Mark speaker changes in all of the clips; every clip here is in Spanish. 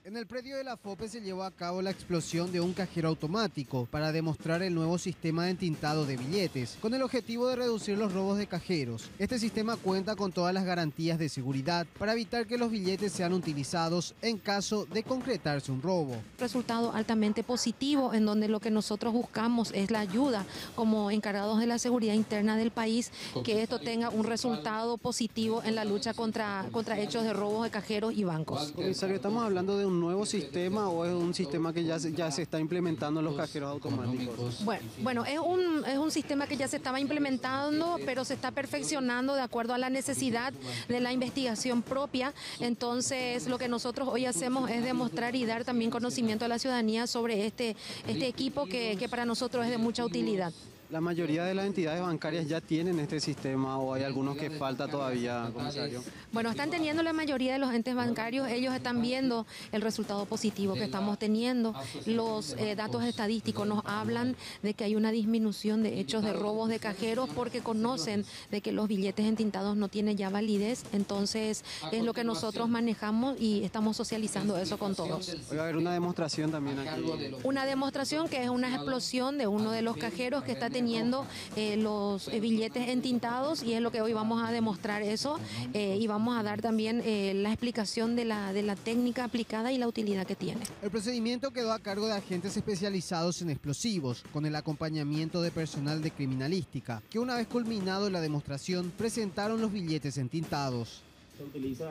Speaker 1: En el predio de la FOPE se llevó a cabo la explosión de un cajero automático para demostrar el nuevo sistema de entintado de billetes, con el objetivo de reducir los robos de cajeros. Este sistema cuenta con todas las garantías de seguridad para evitar que los billetes sean utilizados en caso de concretarse un robo.
Speaker 2: Resultado altamente positivo, en donde lo que nosotros buscamos es la ayuda como encargados de la seguridad interna del país, que esto tenga un resultado positivo en la lucha contra hechos de robos de cajeros y bancos.
Speaker 1: Comisario, ¿estamos hablando de un nuevo sistema o es un sistema que ya se está implementando en los cajeros automáticos?
Speaker 2: Bueno, es un sistema que ya se estaba implementando, pero se está perfeccionando de acuerdo a la necesidad de la investigación propia. Entonces, lo que nosotros hoy hacemos es demostrar y dar también conocimiento a la ciudadanía sobre este equipo que para nosotros es de mucha utilidad.
Speaker 1: ¿La mayoría de las entidades bancarias ya tienen este sistema o hay algunos que falta todavía, comisario?
Speaker 2: Bueno, están teniendo la mayoría de los entes bancarios, ellos están viendo el resultado positivo que estamos teniendo. Los datos estadísticos nos hablan de que hay una disminución de hechos de robos de cajeros porque conocen de que los billetes entintados no tienen ya validez, entonces es lo que nosotros manejamos y estamos socializando eso con todos.
Speaker 1: Va a haber una demostración también aquí.
Speaker 2: Una demostración que es una explosión de uno de los cajeros que está teniendo los billetes entintados y es lo que hoy vamos a demostrar eso y vamos a dar también la explicación de la técnica aplicada y la utilidad que tiene.
Speaker 1: El procedimiento quedó a cargo de agentes especializados en explosivos, con el acompañamiento de personal de criminalística, que una vez culminado la demostración presentaron los billetes entintados.
Speaker 3: Se utiliza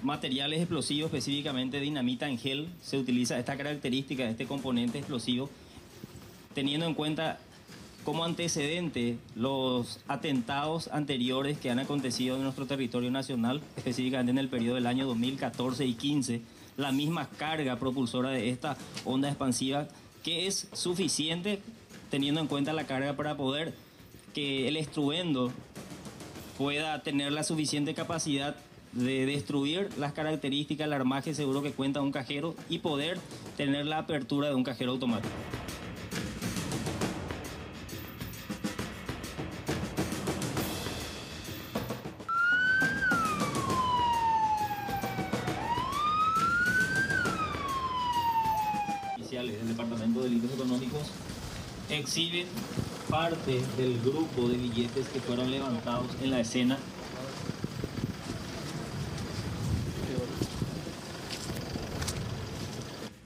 Speaker 3: materiales explosivos, específicamente dinamita en gel. Se utiliza esta característica, este componente explosivo, teniendo en cuenta como antecedente los atentados anteriores que han acontecido en nuestro territorio nacional, específicamente en el periodo del año 2014 y 15, la misma carga propulsora de esta onda expansiva que es suficiente teniendo en cuenta la carga para poder que el estruendo pueda tener la suficiente capacidad de destruir las características, el armaje seguro que cuenta un cajero y poder tener la apertura de un cajero automático. Del Departamento de Delitos Económicos exhiben parte del grupo de billetes que fueron levantados en la escena.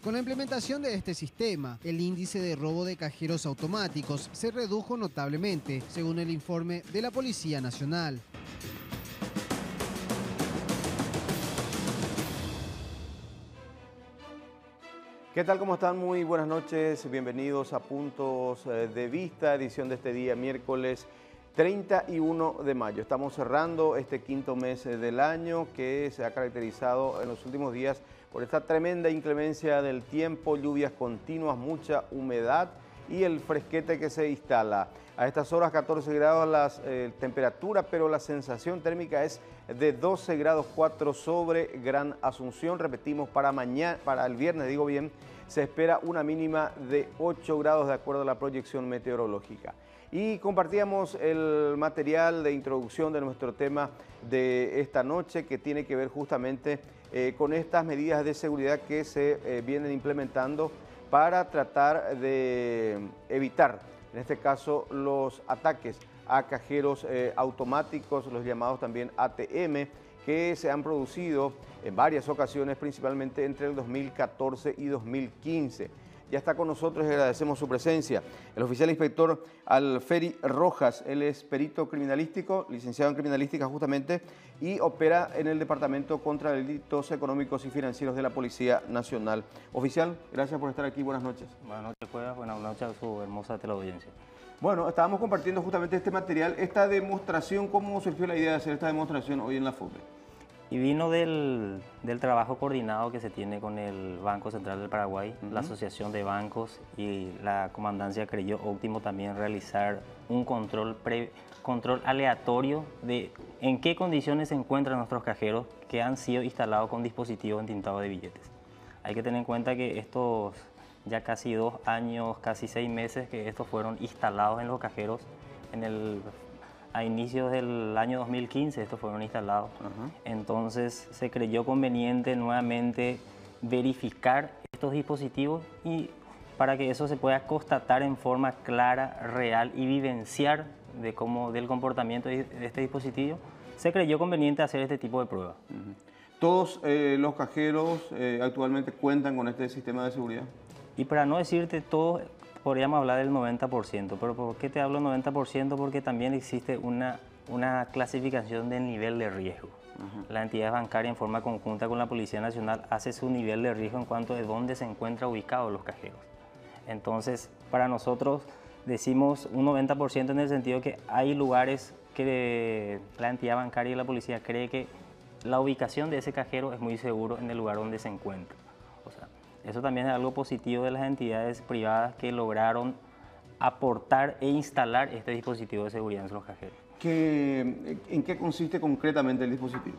Speaker 1: Con la implementación de este sistema, el índice de robo de cajeros automáticos se redujo notablemente, según el informe de la Policía Nacional.
Speaker 4: ¿Qué tal? ¿Cómo están? Muy buenas noches. Bienvenidos a Puntos de Vista, edición de este día, miércoles 31 de mayo. Estamos cerrando este quinto mes del año que se ha caracterizado en los últimos días por esta tremenda inclemencia del tiempo, lluvias continuas, mucha humedad y el fresquete que se instala. A estas horas 14 grados la temperatura, pero la sensación térmica es de 12 grados 4 sobre Gran Asunción. Repetimos, para el viernes, digo bien, se espera una mínima de 8 grados de acuerdo a la proyección meteorológica. Y compartíamos el material de introducción de nuestro tema de esta noche que tiene que ver justamente con estas medidas de seguridad que se vienen implementando para tratar de evitar, en este caso, los ataques a cajeros automáticos, los llamados también ATM, que se han producido en varias ocasiones, principalmente entre el 2014 y 2015. Ya está con nosotros y agradecemos su presencia el oficial inspector Alferi Rojas. Él es perito criminalístico, licenciado en criminalística justamente, y opera en el Departamento contra Delitos Económicos y Financieros de la Policía Nacional. Oficial, gracias por estar aquí. Buenas noches.
Speaker 3: Buenas noches, Cuevas. Buenas noches a su hermosa teleaudiencia.
Speaker 4: Bueno, estábamos compartiendo justamente este material, esta demostración. ¿Cómo surgió la idea de hacer esta demostración hoy en la FOPE?
Speaker 3: Y vino del trabajo coordinado que se tiene con el Banco Central del Paraguay, la Asociación de Bancos y la Comandancia creyó óptimo también realizar un control aleatorio de en qué condiciones se encuentran nuestros cajeros que han sido instalados con dispositivos entintados de billetes. Hay que tener en cuenta que estos ya casi 2 años, casi 6 meses que estos fueron instalados en los cajeros a inicios del año 2015 estos fueron instalados. Entonces se creyó conveniente nuevamente
Speaker 5: verificar estos dispositivos y para que eso se pueda constatar en forma clara, real y vivenciar del comportamiento de este dispositivo, se creyó conveniente hacer este tipo de pruebas.
Speaker 4: ¿Todos los cajeros actualmente cuentan con este sistema de seguridad?
Speaker 5: Y para no decirte todo, podríamos hablar del 90%. ¿Pero por qué te hablo 90%? Porque también existe una clasificación del nivel de riesgo. La entidad bancaria, en forma conjunta con la Policía Nacional, hace su nivel de riesgo en cuanto a dónde se encuentran ubicados los cajeros. Entonces, para nosotros decimos un 90% en el sentido que hay lugares que la entidad bancaria y la policía cree que la ubicación de ese cajero es muy seguro en el lugar donde se encuentra. O sea, eso también es algo positivo de las entidades privadas que lograron aportar e instalar este dispositivo de seguridad en los cajeros.
Speaker 4: ¿En qué consiste concretamente el dispositivo?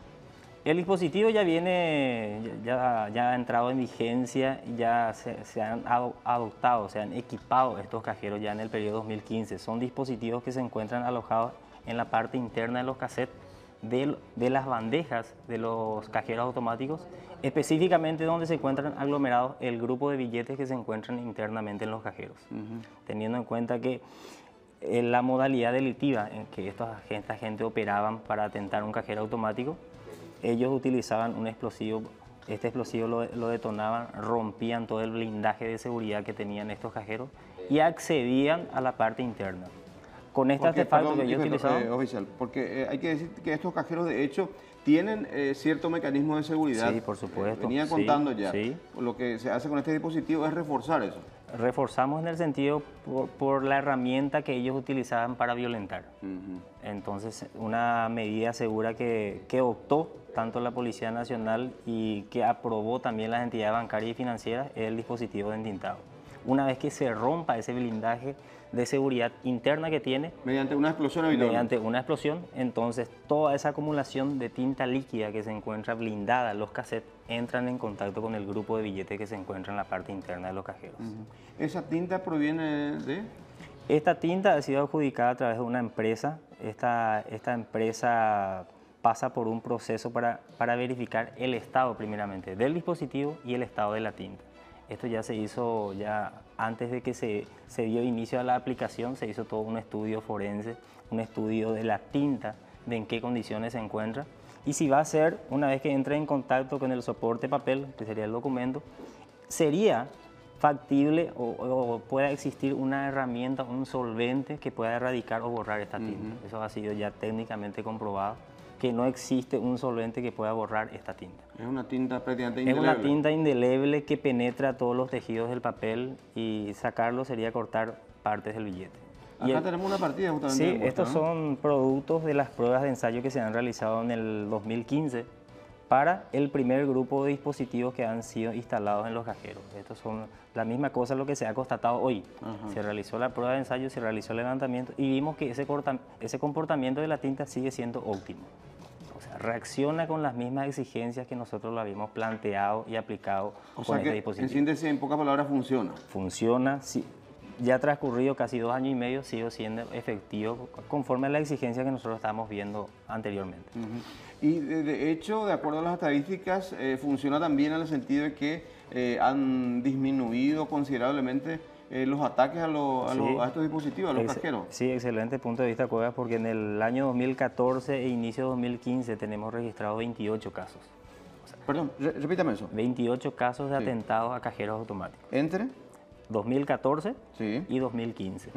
Speaker 5: El dispositivo ya ha entrado en vigencia, ya se han adoptado, se han equipado estos cajeros ya en el periodo 2015. Son dispositivos que se encuentran alojados en la parte interna de los cassettes de las bandejas de los cajeros automáticos, específicamente donde se encuentran aglomerados el grupo de billetes que se encuentran internamente en los cajeros. Teniendo en cuenta que la modalidad delictiva en que esta gente operaban para atentar un cajero automático, ellos utilizaban un explosivo, este explosivo lo detonaban, rompían todo el blindaje de seguridad que tenían estos cajeros y accedían a la parte interna. Con este artefacto que ellos utilizaban...
Speaker 4: Oficial, porque hay que decir que estos cajeros de hecho tienen cierto mecanismo de seguridad.
Speaker 5: Sí, por supuesto.
Speaker 4: Venía contando ya.
Speaker 5: Sí.
Speaker 4: Lo que se hace con este dispositivo es reforzar eso.
Speaker 5: Reforzamos en el sentido por la herramienta que ellos utilizaban para violentar. Entonces, una medida segura que optó tanto la Policía Nacional y que aprobó también las entidades bancarias y financieras es el dispositivo de entintado. Una vez que se rompa ese blindaje de seguridad interna que tiene...
Speaker 4: Mediante una explosión habitual.
Speaker 5: Mediante una explosión, entonces toda esa acumulación de tinta líquida que se encuentra blindada en los cassettes entran en contacto con el grupo de billetes que se encuentra en la parte interna de los cajeros.
Speaker 4: ¿Esa tinta proviene de...?
Speaker 5: Esta tinta ha sido adjudicada a través de una empresa. Esta empresa pasa por un proceso para verificar el estado primeramente del dispositivo y el estado de la tinta. Esto ya se hizo antes de que se dio inicio a la aplicación, se hizo todo un estudio forense, un estudio de la tinta, de en qué condiciones se encuentra. Y si va a ser, una vez que entre en contacto con el soporte papel, que sería el documento, sería factible o pueda existir una herramienta, un solvente que pueda erradicar o borrar esta tinta. Eso ha sido ya técnicamente comprobado, que no existe un solvente que pueda borrar esta tinta.
Speaker 4: Es una tinta prácticamente indeleble.
Speaker 5: Es una tinta indeleble que penetra todos los tejidos del papel y sacarlo sería cortar partes del billete.
Speaker 4: Acá tenemos una partida justamente.
Speaker 5: Sí,
Speaker 4: de muestra,
Speaker 5: estos son productos de las pruebas de ensayo que se han realizado en el 2015 para el primer grupo de dispositivos que han sido instalados en los cajeros. Estos son la misma cosa lo que se ha constatado hoy. Se realizó la prueba de ensayo, se realizó el levantamiento y vimos que ese comportamiento de la tinta sigue siendo óptimo. O sea, reacciona con las mismas exigencias que nosotros lo habíamos planteado y aplicado con este dispositivo.
Speaker 4: En síntesis, en pocas palabras, funciona.
Speaker 5: Funciona, sí. Ya ha transcurrido casi 2 años y medio, sigue siendo efectivo conforme a la exigencia que nosotros estábamos viendo anteriormente.
Speaker 4: Y de hecho, de acuerdo a las estadísticas, funciona también en el sentido de que han disminuido considerablemente los ataques a estos dispositivos, a los cajeros.
Speaker 5: Sí, excelente punto de vista, Cuevas, porque en el año 2014 e inicio de 2015 tenemos registrados 28 casos. O sea,
Speaker 4: perdón, repítame eso.
Speaker 5: 28 casos de atentados a cajeros automáticos.
Speaker 4: ¿Entre?
Speaker 5: 2014 y 2015.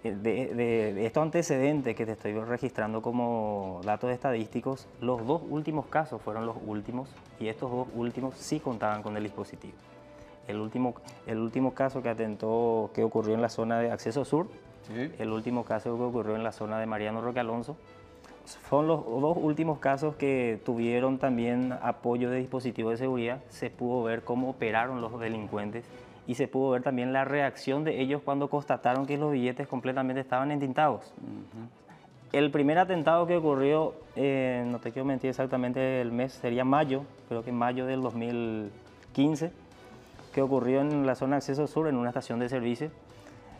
Speaker 5: De estos antecedentes que te estoy registrando como datos estadísticos, los 2 últimos casos fueron los últimos y estos 2 últimos sí contaban con el dispositivo. El último caso que ocurrió en la zona de Acceso Sur, el último caso que ocurrió en la zona de Mariano Roque Alonso, son los 2 últimos casos que tuvieron también apoyo de dispositivos de seguridad. Se pudo ver cómo operaron los delincuentes y se pudo ver también la reacción de ellos cuando constataron que los billetes completamente estaban entintados. El primer atentado que ocurrió, no te quiero mentir exactamente el mes, sería mayo, creo que mayo del 2015, que ocurrió en la zona de Acceso Sur, en una estación de servicio.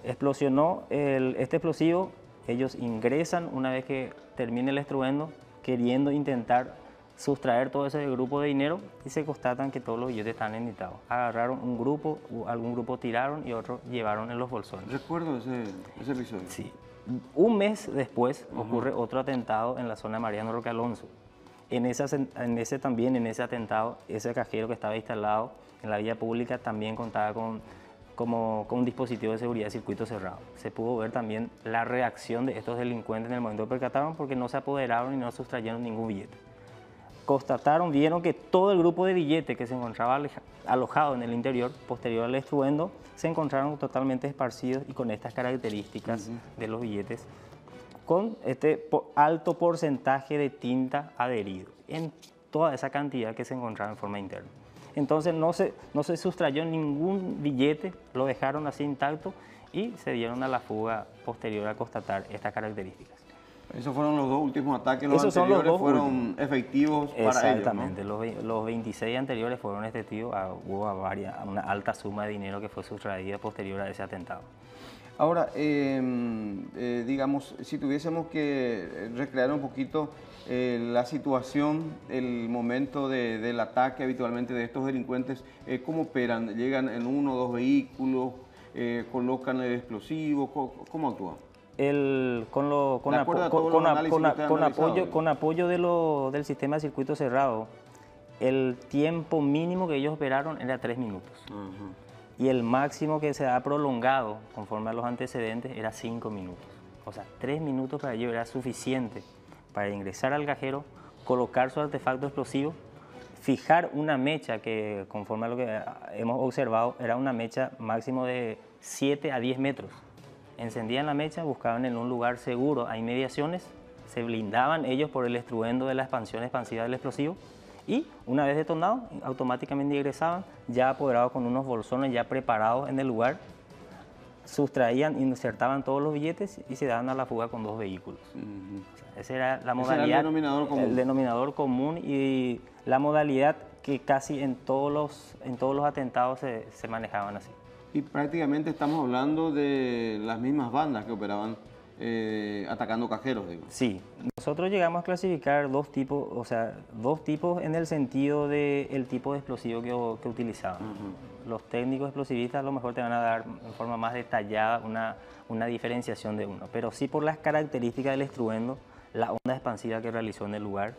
Speaker 5: Explosionó este explosivo, ellos ingresan una vez que termine el estruendo, queriendo intentar sustraer todo ese grupo de dinero y se constatan que todos los billetes están entintados. Agarraron un grupo, algún grupo tiraron y otro llevaron en los bolsones.
Speaker 4: Recuerdo ese episodio.
Speaker 5: Sí. Un mes después ocurre otro atentado en la zona de Mariano Roque Alonso. En ese atentado, ese cajero que estaba instalado en la vía pública también contaba con un dispositivo de seguridad de circuito cerrado. Se pudo ver también la reacción de estos delincuentes en el momento que percataron, porque no se apoderaron y no sustrayeron ningún billete. Vieron que todo el grupo de billetes que se encontraba alojado en el interior, posterior al estruendo, se encontraron totalmente esparcidos y con estas características de los billetes, con este alto porcentaje de tinta adherido en toda esa cantidad que se encontraba en forma interna. Entonces no se sustrayó ningún billete, lo dejaron así intacto y se dieron a la fuga posterior a constatar estas características.
Speaker 4: Esos fueron los dos últimos ataques, los anteriores fueron efectivos para ellos, ¿no?
Speaker 5: Exactamente, los 26 anteriores fueron efectivos, hubo una alta suma de dinero que fue sustraída posterior a ese atentado.
Speaker 4: Ahora, digamos, si tuviésemos que recrear un poquito la situación, el momento del ataque habitualmente de estos delincuentes, ¿cómo operan? ¿Llegan en uno o dos vehículos? ¿Colocan el explosivo? ¿Cómo actúan?
Speaker 5: Con apoyo del sistema de circuito cerrado, el tiempo mínimo que ellos operaron era 3 minutos. Y el máximo que se ha prolongado, conforme a los antecedentes, era 5 minutos. O sea, 3 minutos para ellos era suficiente para ingresar al cajero, colocar su artefacto explosivo, fijar una mecha que, conforme a lo que hemos observado, era una mecha máximo de 7 a 10 metros. Encendían la mecha, buscaban en un lugar seguro a inmediaciones, se blindaban ellos por el estruendo de la expansión expansiva del explosivo y una vez detonado, automáticamente ingresaban, ya apoderados con unos bolsones ya preparados en el lugar, sustraían, insertaban todos los billetes y se daban a la fuga con 2 vehículos. O sea, esa era la modalidad, el denominador común y la modalidad que casi en todos los atentados se manejaban así.
Speaker 4: Y prácticamente estamos hablando de las mismas bandas que operaban atacando cajeros, digo.
Speaker 5: Sí, nosotros llegamos a clasificar dos tipos en el sentido del tipo de explosivo que utilizaban. Los técnicos explosivistas a lo mejor te van a dar en forma más detallada una diferenciación de uno, pero sí por las características del estruendo, la onda expansiva que realizó en el lugar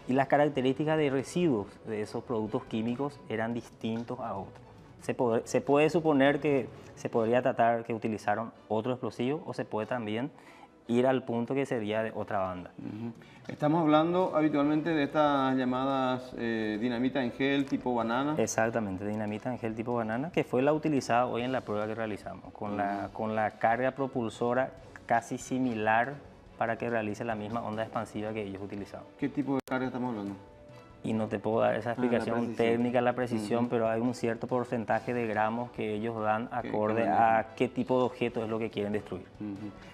Speaker 5: y las características de residuos de esos productos químicos eran distintos a otros. Se puede suponer que se podría tratar que utilizaron otro explosivo o se puede también ir al punto que sería de otra banda.
Speaker 4: Estamos hablando habitualmente de estas llamadas dinamita en gel tipo banana.
Speaker 5: Exactamente, dinamita en gel tipo banana, que fue la utilizada hoy en la prueba que realizamos, con la carga propulsora casi similar para que realice la misma onda expansiva que ellos utilizaban.
Speaker 4: ¿Qué tipo de carga estamos hablando?
Speaker 5: Y no te puedo dar esa explicación técnica, la precisión, pero hay un cierto porcentaje de gramos que ellos dan acorde a qué tipo de objeto es lo que quieren destruir.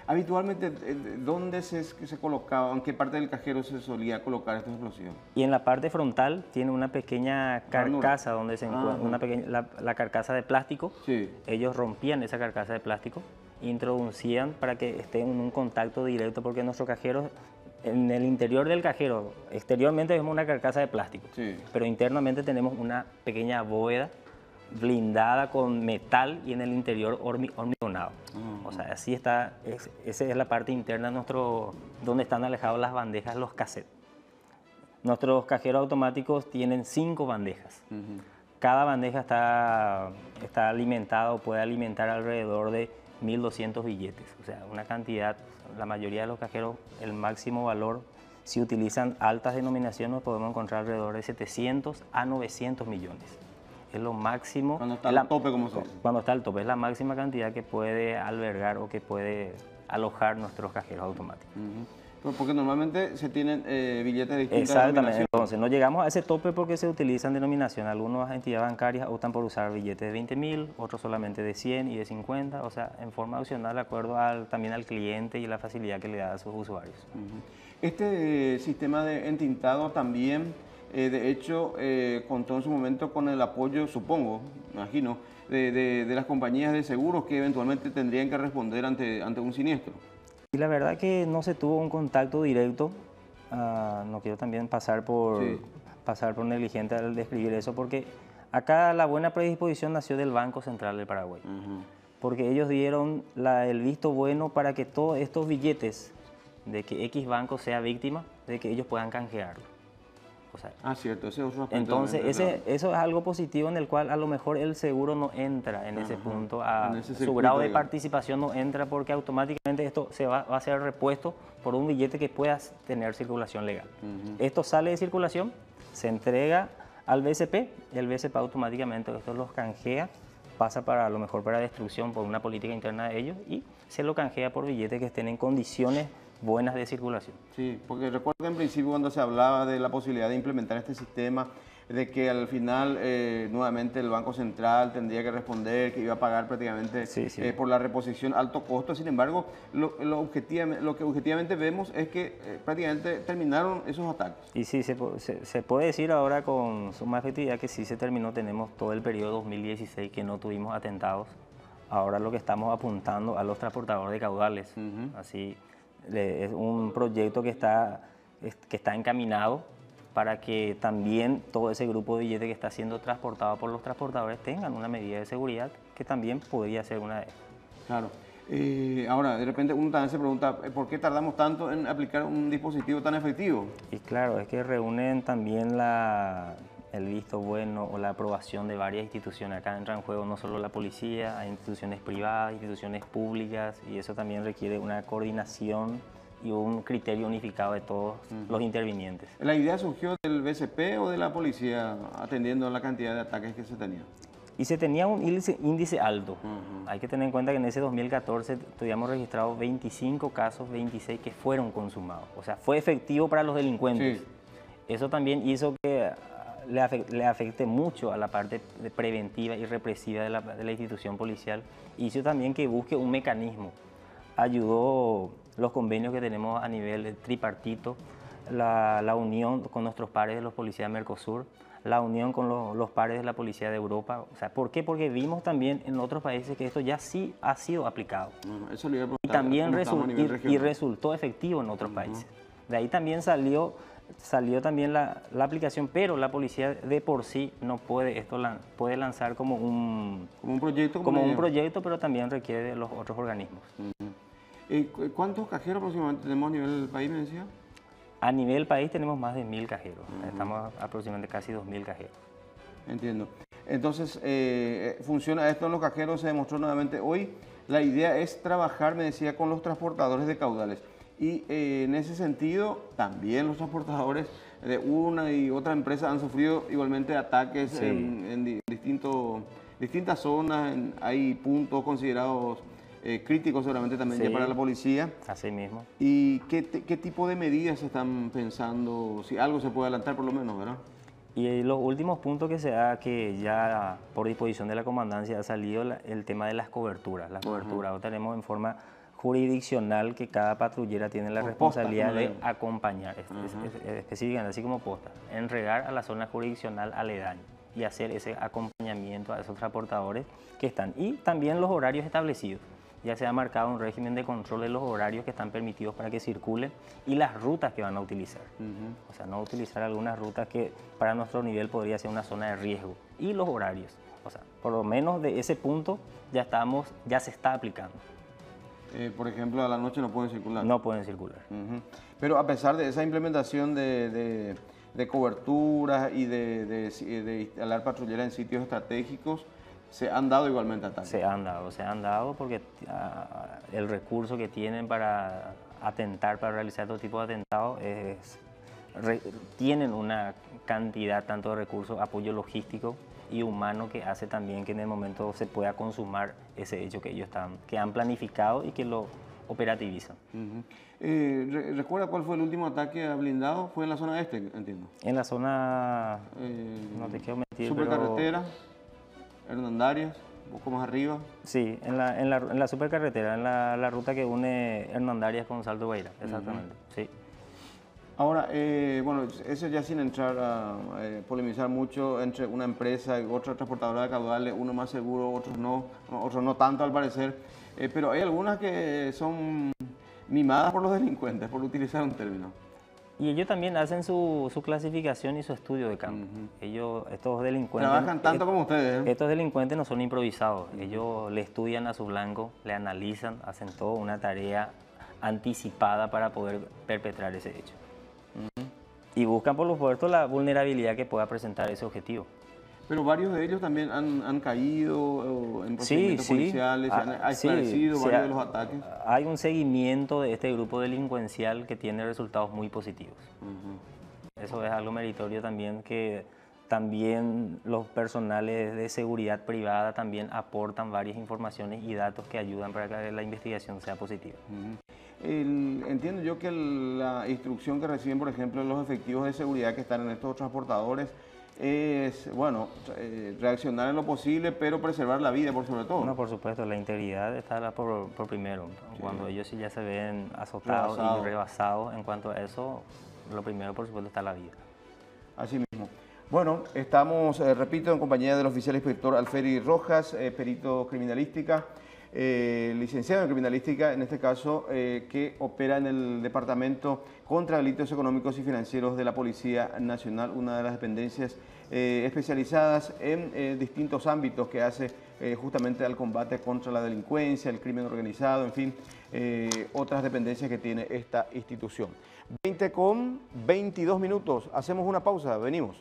Speaker 4: Habitualmente, ¿dónde se colocaba, en qué parte del cajero se solía colocar estos explosivos?
Speaker 5: Y en la parte frontal tiene una pequeña carcasa donde se encuentra la carcasa de plástico. Sí. Ellos rompían esa carcasa de plástico, introducían para que esté en un contacto directo, porque nuestros cajeros, en el interior del cajero, exteriormente vemos una carcasa de plástico, sí, pero internamente tenemos una pequeña bóveda blindada con metal y en el interior hormigonado. O sea, así está, esa es la parte interna de donde están alejados las bandejas, los cassettes. Nuestros cajeros automáticos tienen 5 bandejas. Cada bandeja está alimentada o puede alimentar alrededor de 1.200 billetes, o sea, una cantidad. La mayoría de los cajeros, el máximo valor, si utilizan altas denominaciones, podemos encontrar alrededor de 700 a 900 millones. Es lo máximo.
Speaker 4: Cuando está al tope, como se dice.
Speaker 5: Cuando está al tope, es la máxima cantidad que puede albergar o que puede alojar nuestros cajeros automáticos.
Speaker 4: Porque normalmente se tienen billetes de distintas
Speaker 5: Exactamente, entonces no llegamos a ese tope porque se utilizan denominación. Algunas entidades bancarias optan por usar billetes de 20.000, otros solamente de 100 y de 50, o sea, en forma opcional de acuerdo también al cliente y la facilidad que le da a sus usuarios.
Speaker 4: Este sistema de entintado también, de hecho, contó en su momento con el apoyo, supongo, imagino, de las compañías de seguros que eventualmente tendrían que responder ante un siniestro.
Speaker 5: Y la verdad que no se tuvo un contacto directo, no quiero también pasar por pasar por negligente al describir eso, porque acá la buena predisposición nació del Banco Central del Paraguay, porque ellos dieron el visto bueno para que todos estos billetes de que X banco sea víctima, de que ellos puedan canjearlo. O sea,
Speaker 4: cierto, ese es otro aspecto.
Speaker 5: Entonces, eso es algo positivo en el cual a lo mejor el seguro no entra en ese punto, su grado de participación no entra, porque automáticamente esto va a ser repuesto por un billete que pueda tener circulación legal. Esto sale de circulación, se entrega al BCP y el BCP automáticamente esto los canjea, pasa a lo mejor para destrucción por una política interna de ellos y se lo canjea por billetes que estén en condiciones buenas de circulación. Sí,
Speaker 4: porque recuerdo que en principio cuando se hablaba de la posibilidad de implementar este sistema, de que al final nuevamente el Banco Central tendría que responder, que iba a pagar prácticamente por la reposición alto costo. Sin embargo, lo que objetivamente vemos es que prácticamente terminaron esos ataques.
Speaker 5: Y sí, se puede decir ahora con suma efectividad que sí se terminó. Tenemos todo el periodo 2016 que no tuvimos atentados. Ahora lo que estamos apuntando a los transportadores de caudales. Así es un proyecto que está encaminado para que también todo ese grupo de billetes que está siendo transportado por los transportadores tengan una medida de seguridad que también podría ser una de ellas.
Speaker 4: Claro. Ahora, de repente uno también se pregunta, ¿por qué tardamos tanto en aplicar un dispositivo tan efectivo?
Speaker 5: Y claro, es que reúnen también el visto bueno o la aprobación de varias instituciones. Acá entra en juego no solo la policía, hay instituciones privadas, instituciones públicas, y eso también requiere una coordinación y un criterio unificado de todos los intervinientes.
Speaker 4: ¿La idea surgió del BCP o de la policía atendiendo a la cantidad de ataques que se tenían?
Speaker 5: Y se tenía un índice alto. Hay que tener en cuenta que en ese 2014 tuvimos registrado 25 casos, 26 que fueron consumados. O sea, fue efectivo para los delincuentes. Eso también hizo que le afecte mucho a la parte preventiva y represiva de la institución policial. Hizo también que busque un mecanismo. Ayudó los convenios que tenemos a nivel tripartito, la unión con nuestros pares de los policías de Mercosur, la unión con los pares de la policía de Europa. O sea, ¿por qué? Porque vimos también en otros países que esto ya sí ha sido aplicado.
Speaker 4: Eso le iba a
Speaker 5: y también resultó efectivo en otros países. De ahí también salió también la aplicación, pero la policía de por sí no puede, puede lanzar como un proyecto, pero también requiere de los otros organismos.
Speaker 4: ¿Cuántos cajeros aproximadamente tenemos a nivel del país, me decía?
Speaker 5: A nivel país tenemos más de 1000 cajeros, estamos aproximadamente casi 2000 cajeros.
Speaker 4: Entiendo. Entonces, funciona esto en los cajeros, se demostró nuevamente hoy. La idea es trabajar, me decía, con los transportadores de caudales. Y en ese sentido, también los transportadores de una y otra empresa han sufrido igualmente ataques en distintas zonas. Hay puntos considerados críticos seguramente también ya para la policía.
Speaker 5: Así mismo.
Speaker 4: ¿Y qué tipo de medidas se están pensando? Si algo se puede adelantar por lo menos, ¿verdad?
Speaker 5: Y los últimos puntos que ya por disposición de la comandancia ha salido el tema de las coberturas. Las coberturas lo tenemos en forma jurisdiccional, que cada patrullera tiene la responsabilidad de acompañar, específicamente así como posta, entregar a la zona jurisdiccional aledaña y hacer ese acompañamiento a esos transportadores que están. Y también los horarios establecidos. Ya se ha marcado un régimen de control de los horarios que están permitidos para que circulen y las rutas que van a utilizar. O sea, no utilizar algunas rutas que para nuestro nivel podría ser una zona de riesgo. Y los horarios. O sea, por lo menos de ese punto ya se está aplicando.
Speaker 4: Por ejemplo, a la noche no pueden circular.
Speaker 5: No pueden circular.
Speaker 4: Pero a pesar de esa implementación de coberturas y de instalar patrulleras en sitios estratégicos, ¿se han dado igualmente ataques?
Speaker 5: Se han dado porque el recurso que tienen para atentar, para realizar todo tipo de atentados, tienen una cantidad tanto de recursos, apoyo logístico y humano que hace también que en el momento se pueda consumar ese hecho que ellos han planificado y que lo operativizan.
Speaker 4: ¿Recuerda cuál fue el último ataque a blindado? Fue en la zona este, entiendo.
Speaker 5: En la zona, no te quiero mentir,
Speaker 4: supercarretera, Hernandarias, un poco más arriba.
Speaker 5: Sí, en la supercarretera, en la ruta que une Hernandarias con Salto Guaira, exactamente, sí.
Speaker 4: Ahora, bueno, eso ya sin entrar a polemizar mucho entre una empresa y otra transportadora de caudales, uno más seguro, otros no tanto al parecer, pero hay algunas que son mimadas por los delincuentes, por utilizar un término.
Speaker 5: Y ellos también hacen su clasificación y su estudio de campo. Estos delincuentes...
Speaker 4: Trabajan tanto como ustedes.
Speaker 5: Estos delincuentes no son improvisados. Ellos le estudian a su blanco, le analizan, hacen toda una tarea anticipada para poder perpetrar ese hecho. Y buscan, por supuesto, la vulnerabilidad que pueda presentar ese objetivo.
Speaker 4: Pero varios de ellos también han caído en procedimientos policiales, han esclarecido varios de los ataques.
Speaker 5: Hay un seguimiento de este grupo delincuencial que tiene resultados muy positivos. Eso es algo meritorio también, que también los personales de seguridad privada también aportan varias informaciones y datos que ayudan para que la investigación sea positiva.
Speaker 4: Entiendo yo que la instrucción que reciben, por ejemplo, los efectivos de seguridad que están en estos transportadores es, bueno, reaccionar en lo posible, pero preservar la vida por sobre todo.
Speaker 5: No, por supuesto, la integridad está por primero. Cuando ellos sí ya se ven azotados y rebasados en cuanto a eso, lo primero, por supuesto, está la vida.
Speaker 4: Así mismo. Bueno, estamos, repito, en compañía del oficial inspector Alferi Rojas, perito criminalística, licenciado en criminalística, en este caso, que opera en el Departamento contra Delitos Económicos y Financieros de la Policía Nacional, una de las dependencias especializadas en distintos ámbitos que hace justamente al combate contra la delincuencia, el crimen organizado, en fin, otras dependencias que tiene esta institución. 20:22, hacemos una pausa, venimos.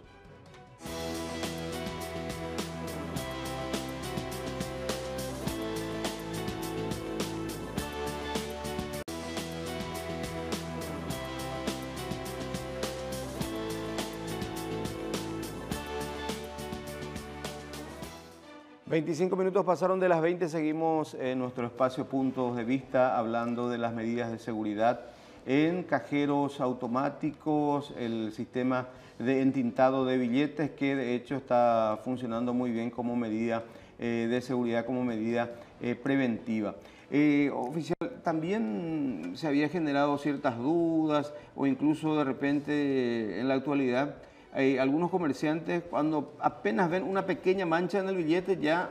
Speaker 4: ...25 pasaron de las 20, seguimos en nuestro espacio Puntos de Vista... ...hablando de las medidas de seguridad... ...en cajeros automáticos... ...el sistema de entintado de billetes... ...que de hecho está funcionando muy bien como medida de seguridad... ...como medida preventiva. Oficial, también se había generado ciertas dudas... ...o incluso de repente en la actualidad... algunos comerciantes, cuando apenas ven una pequeña mancha en el billete, ya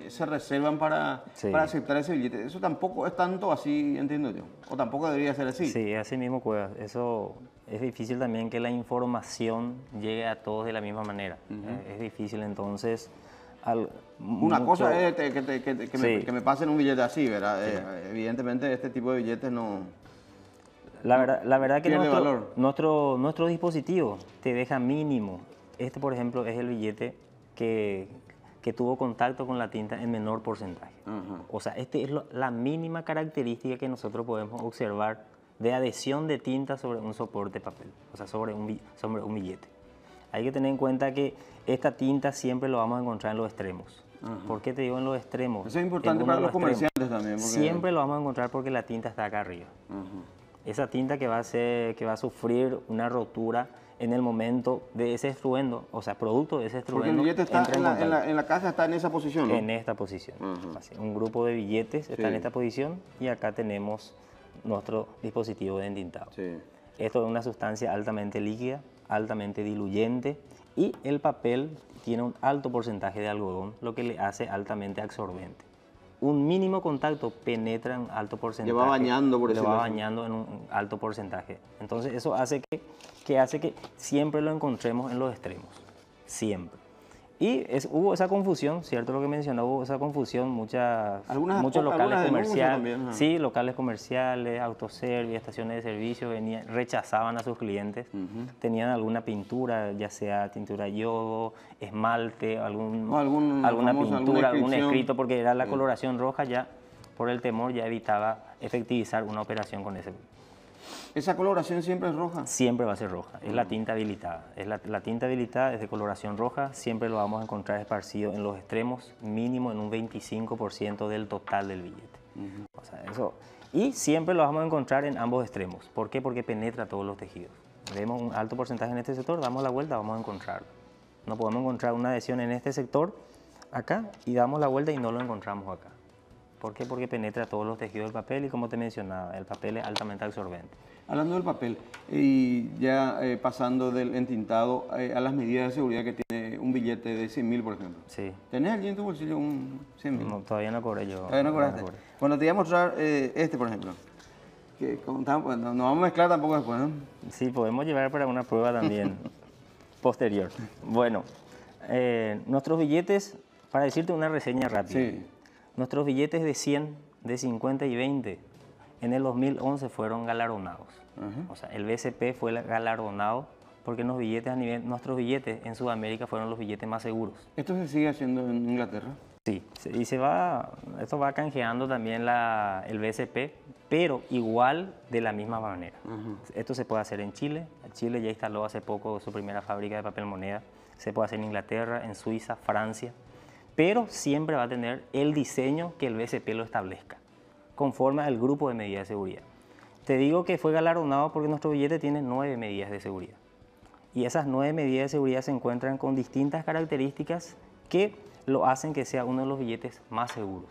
Speaker 4: se reservan para aceptar ese billete. Eso tampoco es tanto así, entiendo yo, o tampoco debería ser así.
Speaker 5: Sí, así mismo, Cuevas. Eso es difícil también que la información llegue a todos de la misma manera. Es difícil, entonces...
Speaker 4: Una cosa es que me pasen un billete así, ¿verdad? Evidentemente este tipo de billetes no...
Speaker 5: La verdad que nuestro dispositivo te deja mínimo. Este, por ejemplo, es el billete que tuvo contacto con la tinta en menor porcentaje. O sea, este es la mínima característica que nosotros podemos observar de adhesión de tinta sobre un soporte de papel, o sea, sobre un billete. Hay que tener en cuenta que esta tinta siempre lo vamos a encontrar en los extremos. ¿Por qué te digo en los extremos?
Speaker 4: Eso es importante para los comerciantes también.
Speaker 5: Siempre lo vamos a encontrar porque la tinta está acá arriba. Esa tinta que va a sufrir una rotura en el momento de ese estruendo, o sea, producto de ese estruendo.
Speaker 4: Porque el billete está en la caja, está en esa posición, ¿no?
Speaker 5: En esta posición. Así, un grupo de billetes está en esta posición y acá tenemos nuestro dispositivo de entintado. Esto es una sustancia altamente líquida, altamente diluyente, y el papel tiene un alto porcentaje de algodón, lo que le hace altamente absorbente. Un mínimo contacto penetra en alto porcentaje.
Speaker 4: Le va bañando por
Speaker 5: eso. Le va bañando en un alto porcentaje. Entonces eso hace que siempre lo encontremos en los extremos. Siempre. Y hubo esa confusión, cierto lo que mencionó, hubo esa confusión, muchos locales comerciales, sí, locales comerciales, autoservicio, estaciones de servicio, rechazaban a sus clientes, tenían alguna pintura, ya sea tintura yodo, esmalte, alguna pintura, algún escrito, porque era la coloración roja, ya por el temor ya evitaba efectivizar una operación con ese.
Speaker 4: ¿Esa coloración siempre es roja?
Speaker 5: Siempre va a ser roja, es la tinta habilitada. La tinta habilitada es de coloración roja, siempre lo vamos a encontrar esparcido en los extremos, mínimo en un 25% del total del billete. O sea, eso, y siempre lo vamos a encontrar en ambos extremos. ¿Por qué? Porque penetra todos los tejidos. Vemos un alto porcentaje en este sector, damos la vuelta, vamos a encontrarlo. No podemos encontrar una adhesión en este sector, acá, y damos la vuelta y no lo encontramos acá. ¿Por qué? Porque penetra todos los tejidos del papel y, como te mencionaba, el papel es altamente absorbente.
Speaker 4: Hablando del papel, y ya pasando del entintado a las medidas de seguridad que tiene un billete de 100.000, por ejemplo.
Speaker 5: Sí.
Speaker 4: ¿Tenés allí en tu bolsillo un 100.000?
Speaker 5: No, todavía no cobré yo.
Speaker 4: ¿Todavía no cobraste? Bueno, te voy a mostrar este, por ejemplo. que contamos, pues, no vamos a mezclar tampoco después, ¿no?
Speaker 5: Sí, podemos llevar para una prueba también posterior. Bueno, nuestros billetes, para decirte una reseña rápida, sí. Nuestros billetes de 100, de 50 y 20 en el 2011 fueron galardonados. O sea, el BCP fue galardonado porque nuestros billetes en Sudamérica fueron los billetes más seguros.
Speaker 4: ¿Esto se sigue haciendo en Inglaterra?
Speaker 5: Sí, y esto va canjeando también el BCP, pero igual de la misma manera. Esto se puede hacer en Chile. Chile ya instaló hace poco su primera fábrica de papel moneda. Se puede hacer en Inglaterra, en Suiza, Francia, pero siempre va a tener el diseño que el BCP lo establezca, conforme al grupo de medidas de seguridad. Te digo que fue galardonado porque nuestro billete tiene 9 medidas de seguridad. Y esas 9 medidas de seguridad se encuentran con distintas características que lo hacen que sea uno de los billetes más seguros.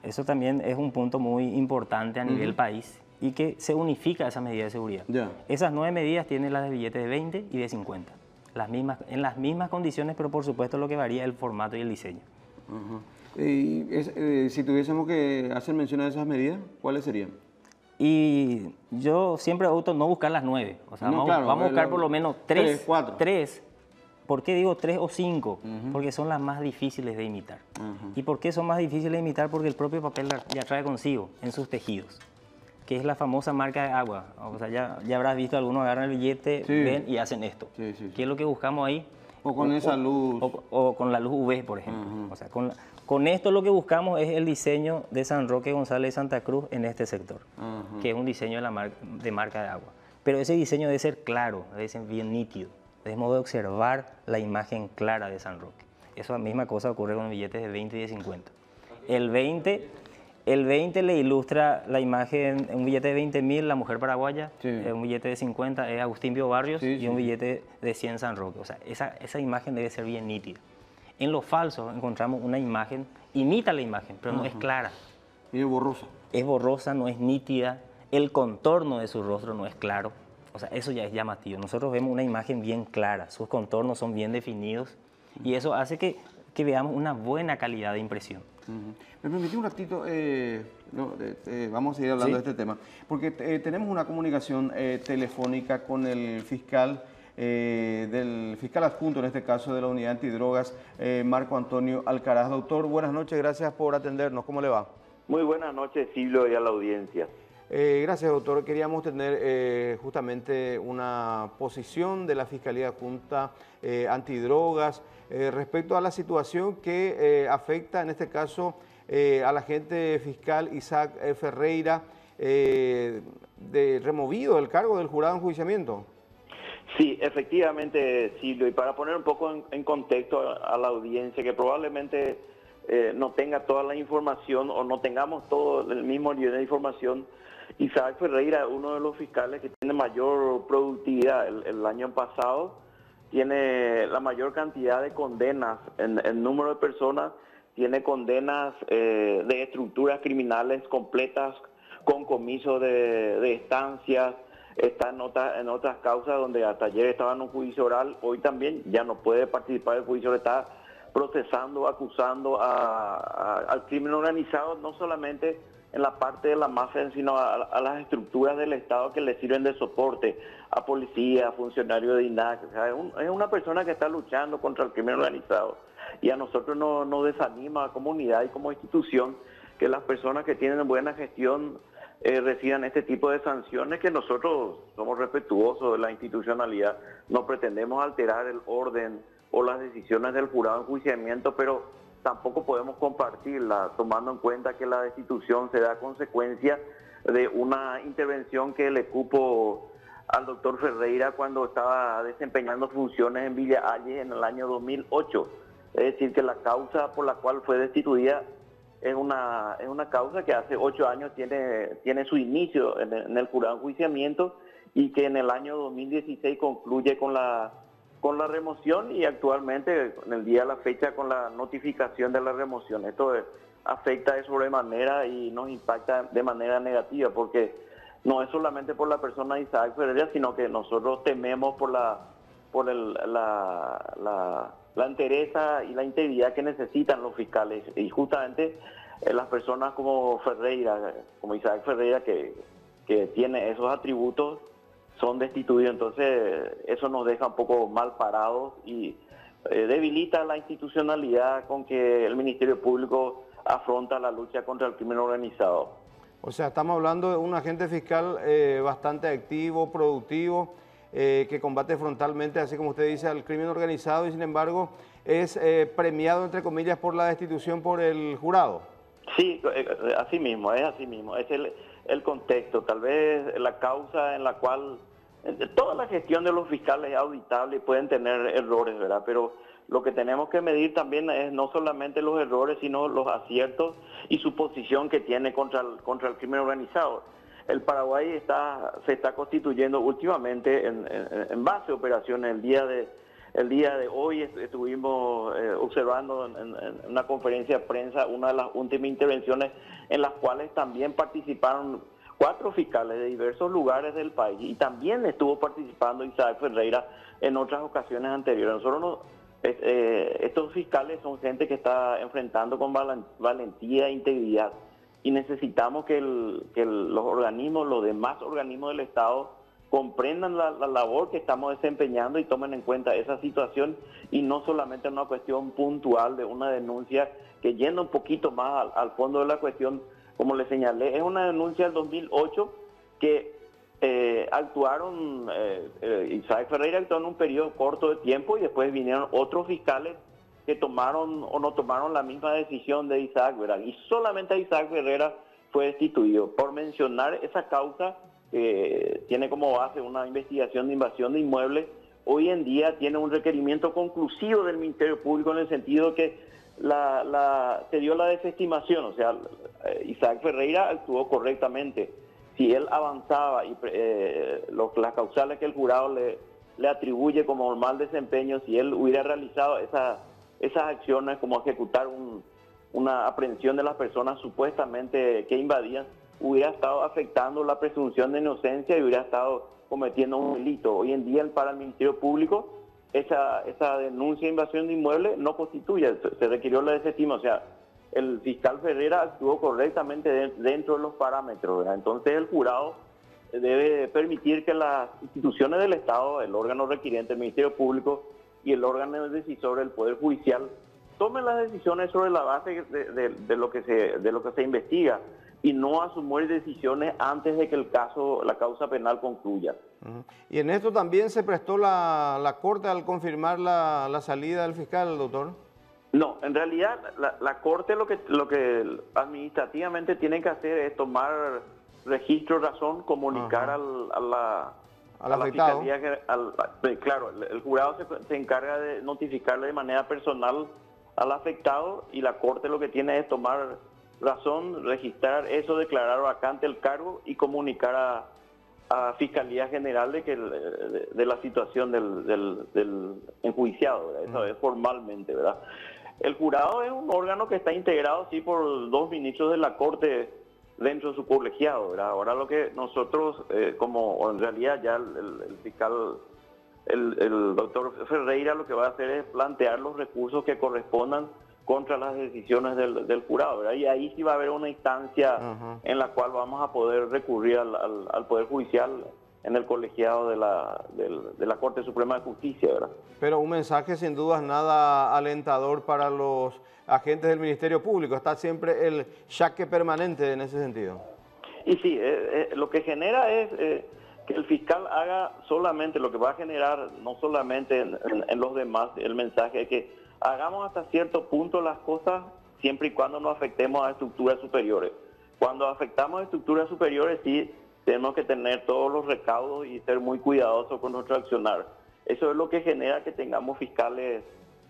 Speaker 5: Eso también es un punto muy importante a nivel país y que se unifica esa medida de seguridad. Esas 9 medidas tienen las de billetes de 20 y de 50. En las mismas condiciones, pero por supuesto lo que varía es el formato y el diseño.
Speaker 4: Y si tuviésemos que hacer mención a esas medidas, ¿cuáles serían?
Speaker 5: Y yo siempre opto no buscar las 9. O sea, vamos a buscar por lo menos 3, 4. 3. ¿Por qué digo 3 o 5? Porque son las más difíciles de imitar. ¿Y por qué son más difíciles de imitar? Porque el propio papel ya trae consigo en sus tejidos, que es la famosa marca de agua. O sea, ya habrás visto, algunos agarran el billete, ven y hacen esto. ¿Qué es lo que buscamos ahí?
Speaker 4: O con esa luz.
Speaker 5: O con la luz UV, por ejemplo. O sea, con esto lo que buscamos es el diseño de San Roque González de Santa Cruz en este sector, que es un diseño de marca de agua. Pero ese diseño debe ser claro, debe ser bien nítido. De modo de observar la imagen clara de San Roque. Esa misma cosa ocurre con billetes de 20 y de 50. El 20 le ilustra la imagen, un billete de 20.000, la mujer paraguaya, un billete de 50 es Agustín Pío Barrios y un billete de 100 San Roque. O sea, esa imagen debe ser bien nítida. En los falsos encontramos una imagen, imita la imagen, pero no es clara.
Speaker 4: Y es borrosa.
Speaker 5: Es borrosa, no es nítida, el contorno de su rostro no es claro. O sea, eso ya es llamativo. Nosotros vemos una imagen bien clara, sus contornos son bien definidos y eso hace que veamos una buena calidad de impresión.
Speaker 4: Me permití un ratito, vamos a seguir hablando de este tema, porque tenemos una comunicación telefónica con el fiscal, del fiscal adjunto, en este caso de la Unidad Antidrogas, Marco Antonio Alcaraz. Doctor, buenas noches, gracias por atendernos. ¿Cómo le va?
Speaker 6: Muy buenas noches, Silvio, y a la audiencia.
Speaker 4: Gracias, doctor. Queríamos tener justamente una posición de la Fiscalía Adjunta Antidrogas respecto a la situación que afecta, en este caso, al agente fiscal Isaac Ferreira, removido del cargo del jurado de enjuiciamiento.
Speaker 6: Sí, efectivamente, Silvio, y para poner un poco en contexto a la audiencia, que probablemente no tenga toda la información o no tengamos todo el mismo nivel de información, Isaac Ferreira es uno de los fiscales que tiene mayor productividad. El año pasado tiene la mayor cantidad de condenas en número de personas, tiene condenas de estructuras criminales completas, con comiso de estancias, está en otras causas donde hasta ayer estaba en un juicio oral, hoy también ya no puede participar del juicio, está procesando, acusando al crimen organizado, no solamente en la parte de la mafia, sino a las estructuras del Estado que le sirven de soporte, a policía, a funcionarios de INAC. O sea, es una persona que está luchando contra el crimen organizado. Y a nosotros nos desanima a comunidad y como institución que las personas que tienen buena gestión reciban este tipo de sanciones, que nosotros somos respetuosos de la institucionalidad, no pretendemos alterar el orden o las decisiones del jurado de enjuiciamiento, pero tampoco podemos compartirla, tomando en cuenta que la destitución se da a consecuencia de una intervención que le cupo al doctor Ferreira cuando estaba desempeñando funciones en Villa Ayes en el año 2008. Es decir, que la causa por la cual fue destituida es una causa que hace 8 años tiene su inicio en el jurado de enjuiciamiento y que en el año 2016 concluye con la remoción y actualmente en el día de la fecha con la notificación de la remoción. Esto afecta de sobremanera y nos impacta de manera negativa porque no es solamente por la persona de Isaac Ferreira, sino que nosotros tememos por la entereza y la integridad que necesitan los fiscales y justamente las personas como Ferreira, como Isaac Ferreira, que que tiene esos atributos son destituidos. Entonces eso nos deja un poco mal parados y debilita la institucionalidad con que el Ministerio Público afronta la lucha contra el crimen organizado.
Speaker 4: O sea, estamos hablando de un agente fiscal bastante activo, productivo, que combate frontalmente, así como usted dice, al crimen organizado y sin embargo es premiado, entre comillas, por la destitución por el jurado.
Speaker 6: Sí, así mismo, es así mismo. Es el contexto, tal vez la causa en la cual toda la gestión de los fiscales es auditable y pueden tener errores, ¿verdad? Pero lo que tenemos que medir también es no solamente los errores, sino los aciertos y su posición que tiene contra el crimen organizado. El Paraguay se está constituyendo últimamente en base a operaciones. El día de hoy estuvimos observando en una conferencia de prensa una de las últimas intervenciones en las cuales también participaron 4 fiscales de diversos lugares del país y también estuvo participando Isaac Ferreira en otras ocasiones anteriores. Estos fiscales son gente que está enfrentando con valentía e integridad y necesitamos que los demás organismos del Estado comprendan la labor que estamos desempeñando y tomen en cuenta esa situación y no solamente una cuestión puntual de una denuncia que yendo un poquito más al fondo de la cuestión, como le señalé, es una denuncia del 2008 que actuaron, Isaac Ferreira actuó en un periodo corto de tiempo y después vinieron otros fiscales que tomaron o no tomaron la misma decisión de Isaac, ¿verdad? Y solamente Isaac Ferreira fue destituido. Por mencionar esa causa, tiene como base una investigación de invasión de inmuebles, hoy en día tiene un requerimiento conclusivo del Ministerio Público en el sentido que se dio la desestimación, o sea, Isaac Ferreira actuó correctamente. Si él avanzaba y las causales que el jurado le atribuye como mal desempeño, si él hubiera realizado esas acciones como ejecutar una aprehensión de las personas supuestamente que invadían, hubiera estado afectando la presunción de inocencia y hubiera estado cometiendo un delito. Hoy en día para el Ministerio Público esa denuncia de invasión de inmuebles no constituye, se requirió la desestima, o sea, el fiscal Ferreira actuó correctamente dentro de los parámetros, ¿verdad? Entonces el jurado debe permitir que las instituciones del Estado, el órgano requiriente, el Ministerio Público y el órgano decisor, el Poder Judicial, tomen las decisiones sobre la base de lo que se investiga y no asumir decisiones antes de que la causa penal concluya.
Speaker 4: Y en esto también se prestó la Corte al confirmar la salida del fiscal, doctor.
Speaker 6: No, en realidad la Corte lo que administrativamente tiene que hacer es tomar registro de razón, comunicar a la Fiscalía. Claro, el jurado se encarga de notificarle de manera personal al afectado y la Corte lo que tiene es tomar razón, registrar eso, declarar vacante el cargo y comunicar a Fiscalía General de la situación del enjuiciado, ¿verdad? Eso es formalmente, ¿verdad? El jurado es un órgano que está integrado, sí, por 2 ministros de la Corte dentro de su colegiado, ¿verdad? Ahora lo que nosotros, o en realidad ya el fiscal, el doctor Ferreira lo que va a hacer es plantear los recursos que correspondan contra las decisiones del jurado, ¿verdad? Y ahí sí va a haber una instancia en la cual vamos a poder recurrir al Poder Judicial en el colegiado de la Corte Suprema de Justicia, ¿verdad?
Speaker 4: Pero un mensaje sin dudas nada alentador para los agentes del Ministerio Público. Está siempre el jaque permanente en ese sentido.
Speaker 6: Y sí, lo que genera es que el fiscal haga solamente lo que va a generar, no solamente en los demás, el mensaje es que hagamos hasta cierto punto las cosas siempre y cuando no afectemos a estructuras superiores. Cuando afectamos a estructuras superiores, sí, tenemos que tener todos los recaudos y ser muy cuidadosos con nuestro accionar. Eso es lo que genera que tengamos fiscales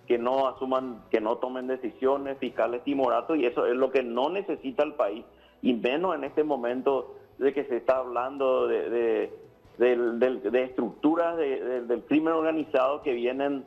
Speaker 6: que no asuman, que no tomen decisiones, fiscales timoratos, y eso es lo que no necesita el país, y menos en este momento de que se está hablando de estructuras del crimen organizado que vienen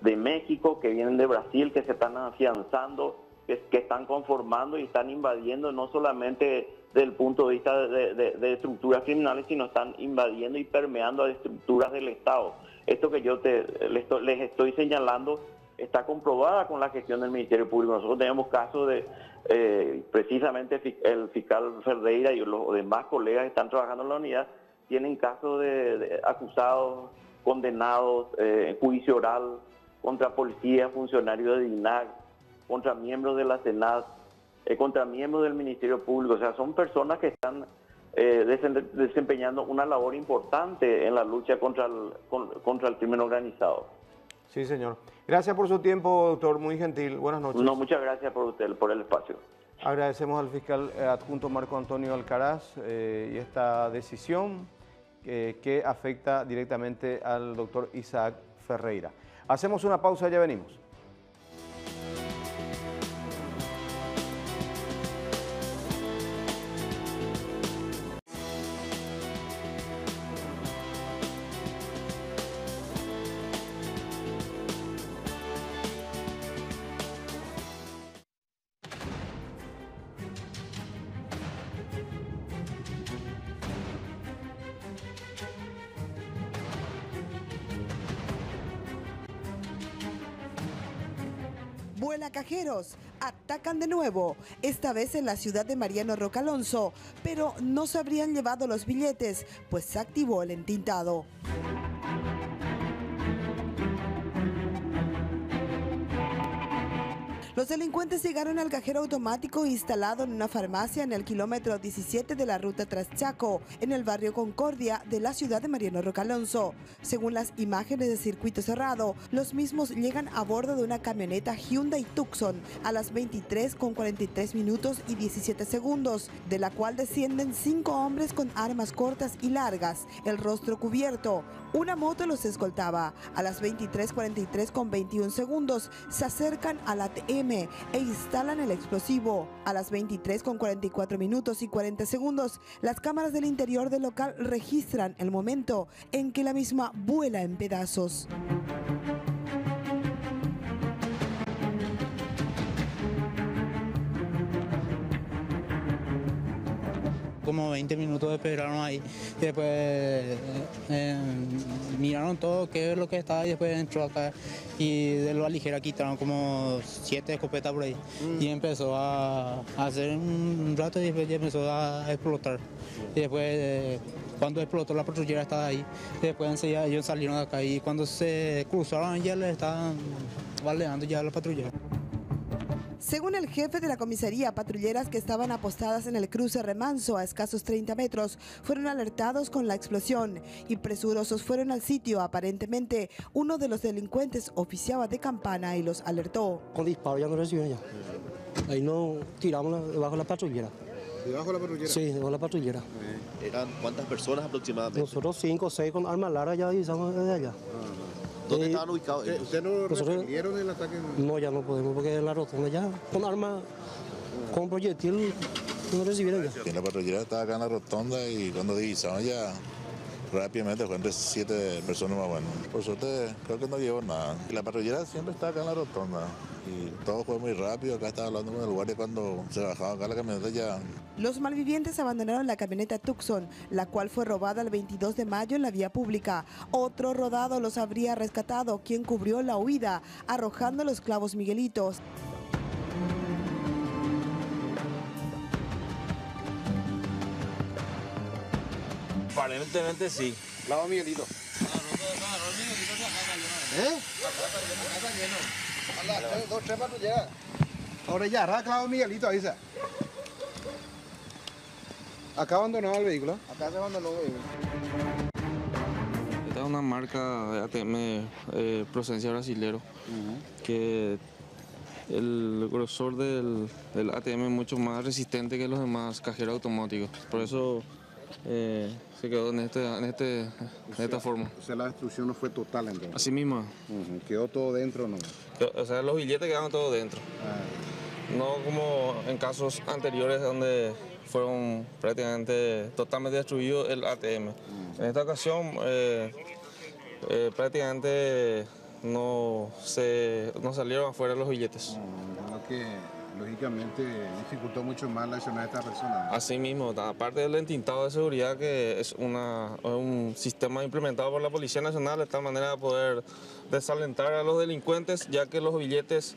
Speaker 6: de México, que vienen de Brasil, que se están afianzando, que están conformando y están invadiendo no solamente desde el punto de vista de estructuras criminales, sino están invadiendo y permeando a estructuras del Estado. Esto que yo les estoy señalando está comprobada con la gestión del Ministerio Público. Nosotros tenemos casos de, precisamente el fiscal Ferreira y los demás colegas que están trabajando en la unidad, tienen casos de acusados, condenados, juicio oral contra policías, funcionarios de DINAC, contra miembros de la Senat, contra miembros del Ministerio Público. O sea, son personas que están desempeñando una labor importante en la lucha contra el crimen organizado.
Speaker 4: Sí, señor. Gracias por su tiempo, doctor, muy gentil. Buenas noches.
Speaker 6: No, muchas gracias por usted, por el espacio.
Speaker 4: Agradecemos al fiscal adjunto Marco Antonio Alcaraz y esta decisión que afecta directamente al doctor Isaac Ferreira. Hacemos una pausa, ya venimos.
Speaker 7: Vuela Cajeros, atacan de nuevo, esta vez en la ciudad de Mariano Roca Alonso, pero no se habrían llevado los billetes, pues se activó el entintado. Los delincuentes llegaron al cajero automático instalado en una farmacia en el kilómetro 17 de la ruta Traschaco, en el barrio Concordia de la ciudad de Mariano Roca Alonso. Según las imágenes de circuito cerrado, los mismos llegan a bordo de una camioneta Hyundai Tucson a las 23:43 y 17 segundos, de la cual descienden 5 hombres con armas cortas y largas, el rostro cubierto. Una moto los escoltaba. A las 23:43:21 segundos se acercan al ATM e instalan el explosivo. A las 23:44 y 40 segundos, las cámaras del interior del local registran el momento en que la misma vuela en pedazos.
Speaker 8: Como 20 minutos esperaron ahí y después miraron todo qué es lo que estaba y después entró acá y de lo ligera quitaron como 7 escopetas por ahí y empezó a hacer un rato y después ya empezó a explotar y después cuando explotó la patrullera estaba ahí y después enseguida ellos salieron de acá y cuando se cruzaron ya le estaban baleando ya a la patrullera.
Speaker 7: Según el jefe de la comisaría, patrulleras que estaban apostadas en el cruce Remanso a escasos 30 metros fueron alertados con la explosión y presurosos fueron al sitio. Aparentemente, uno de los delincuentes oficiaba de campana y los alertó.
Speaker 9: Con disparo ya no recibieron ya. Ahí no tiramos debajo de la patrullera.
Speaker 10: ¿Debajo de la patrullera?
Speaker 9: Sí, debajo de la patrullera.
Speaker 10: ¿Eran cuántas personas aproximadamente?
Speaker 9: Nosotros 5 o 6 con armas largas ya avisamos desde allá.
Speaker 10: ¿Dónde estaban ubicados ellos? ¿Usted no respondieron el ataque?
Speaker 9: No, ya no podemos porque en la rotonda ya con armas, con proyectil no recibieron ya.
Speaker 11: En la patrullera estaba acá en la rotonda y cuando divisaron ya rápidamente fueron 7 personas más buenas. Por suerte creo que no llevó nada. La patrullera siempre está acá en la rotonda y todo fue muy rápido. Acá estaba hablando con el guardia cuando se bajaba acá la camioneta ya.
Speaker 7: Los malvivientes abandonaron la camioneta Tucson, la cual fue robada el 22 de mayo en la vía pública. Otro rodado los habría rescatado, quien cubrió la huida, arrojando los clavos Miguelitos.
Speaker 12: Aparentemente sí.
Speaker 10: Clavo Miguelito. ¿Eh? Dos, 3 patrulleras. Ahora ya, arranca Clavo Miguelito, ahí está. Acá abandonado el vehículo. Acá se abandonó el vehículo.
Speaker 13: Esta es una marca de ATM procedencia brasilero, que el grosor del ATM es mucho más resistente que los demás cajeros automáticos. Por eso se quedó en esta forma.
Speaker 10: O sea, la destrucción no fue total entonces.
Speaker 13: Así mismo.
Speaker 10: ¿Quedó todo dentro o no?
Speaker 13: O sea, los billetes quedaron todo dentro. No como en casos anteriores donde fueron prácticamente totalmente destruidos el ATM. En esta ocasión prácticamente no salieron afuera los billetes.
Speaker 10: lógicamente dificultó mucho más la acción de esta persona.
Speaker 13: Así mismo, aparte del entintado de seguridad, que es un sistema implementado por la Policía Nacional de tal manera de poder desalentar a los delincuentes, ya que los billetes